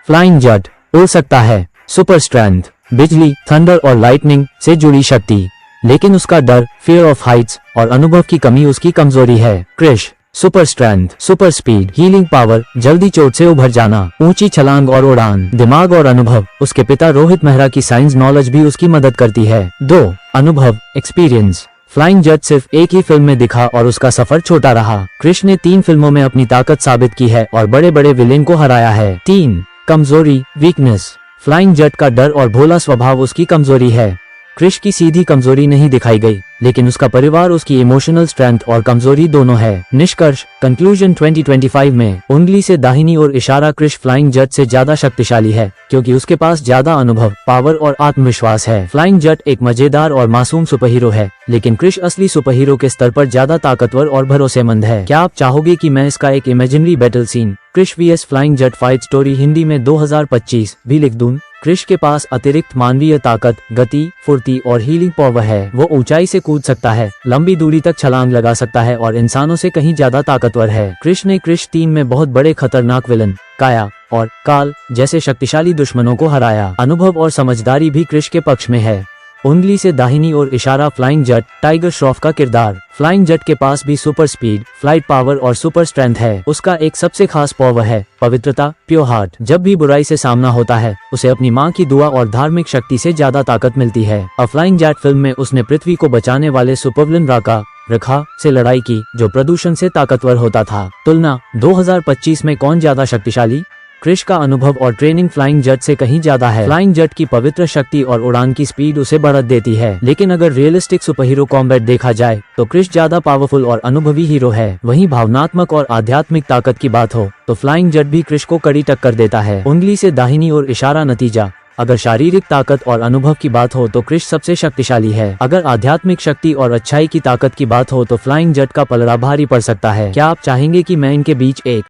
Flying जट, उड़ सकता है। सुपर स्ट्रेंथ, बिजली, थंडर और लाइटनिंग से जुड़ी शक्ति, लेकिन उसका डर, फियर ऑफ हाइट्स और अनुभव की कमी उसकी कमजोरी है। Krrish, super strength, super speed, healing power, जल्दी चोट से उभर जाना, ऊंची छलांग और उड़ान, दिमाग और अनुभव, उसके पिता रोहित मेहरा की साइंस नॉलेज भी उसकी मदद करती है। 2. अनुभव, एक्सपीरियंस, फ्लाइंग जट सिर्फ एक ही फिल्म में दिखा और उसका सफर छोटा रहा। क्रिश ने 3 फिल्मों में अपनी ताकत साबित की है और बड़े बड़े विलेन को हराया है। 3. कमजोरी, वीकनेस, फ्लाइंग जट का डर और भोला स्वभाव उसकी कमजोरी है। क्रिश की सीधी कमजोरी नहीं दिखाई गई, लेकिन उसका परिवार उसकी इमोशनल स्ट्रेंथ और कमजोरी दोनों है। निष्कर्ष, कंक्लूजन 2025 में उंगली से दाहिनी ओर इशारा, क्रिश फ्लाइंग जट से ज्यादा शक्तिशाली है क्योंकि उसके पास ज्यादा अनुभव, पावर और आत्मविश्वास है। फ्लाइंग जट एक मजेदार और मासूम सुपरहीरो है, लेकिन क्रिश असली सुपरहीरो के स्तर पर ज्यादा ताकतवर और भरोसेमंद है। क्या आप चाहोगे कि मैं इसका एक imaginary battle scene, Krrish VS Flying Jatt fight story Hindi में 2025 भी लिख दूं? क्रिश के पास अतिरिक्त मानवीय ताकत, गति, फुर्ती और हीलिंग पावर है। वो ऊंचाई से कूद सकता है, लंबी दूरी तक छलांग लगा सकता है और इंसानों से कहीं ज्यादा ताकतवर है। क्रिश ने क्रिश 3 में बहुत बड़े खतरनाक विलन, काया और काल जैसे शक्तिशाली दुश्मनों को हराया। अनुभव और समझदारी भी क्रिश के पक्ष में है। उंगली से दाहिनी ओर इशारा, फ्लाइंग जट, टाइगर श्रॉफ का किरदार। फ्लाइंग जट के पास भी सुपर स्पीड, फ्लाइट पावर और सुपर स्ट्रेंथ है। उसका एक सबसे खास पावर है पवित्रता, प्योर हार्ट। जब भी बुराई से सामना होता है, उसे अपनी माँ की दुआ और धार्मिक शक्ति से ज्यादा ताकत मिलती है। अ फ्लाइंग जट फिल्म में उसने पृथ्वी को बचाने वाले सुपरविलन रखा से लड़ाई की, जो प्रदूषण से ताकतवर होता था। तुलना 2025 में कौन ज्यादा शक्तिशाली? क्रिश का अनुभव और ट्रेनिंग फ्लाइंग जट से कहीं ज्यादा है। फ्लाइंग जट की पवित्र शक्ति और उड़ान की स्पीड उसे बढ़त देती है, लेकिन अगर रियलिस्टिक सुपरहीरो कॉम्बैट देखा जाए तो क्रिश ज्यादा पावरफुल और अनुभवी हीरो है। वहीं भावनात्मक और आध्यात्मिक ताकत की बात हो तो फ्लाइंग जट भी क्रिश को कड़ी टक्कर देता है। उंगली से दाहिनी ओर इशारा, नतीजा, अगर शारीरिक ताकत और अनुभव की बात हो तो क्रिश सबसे शक्तिशाली है। अगर आध्यात्मिक शक्ति और अच्छाई की ताकत की बात हो तो फ्लाइंग जट का पलड़ा भारी पड़ सकता है। क्या आप चाहेंगे कि मैं इनके बीच एक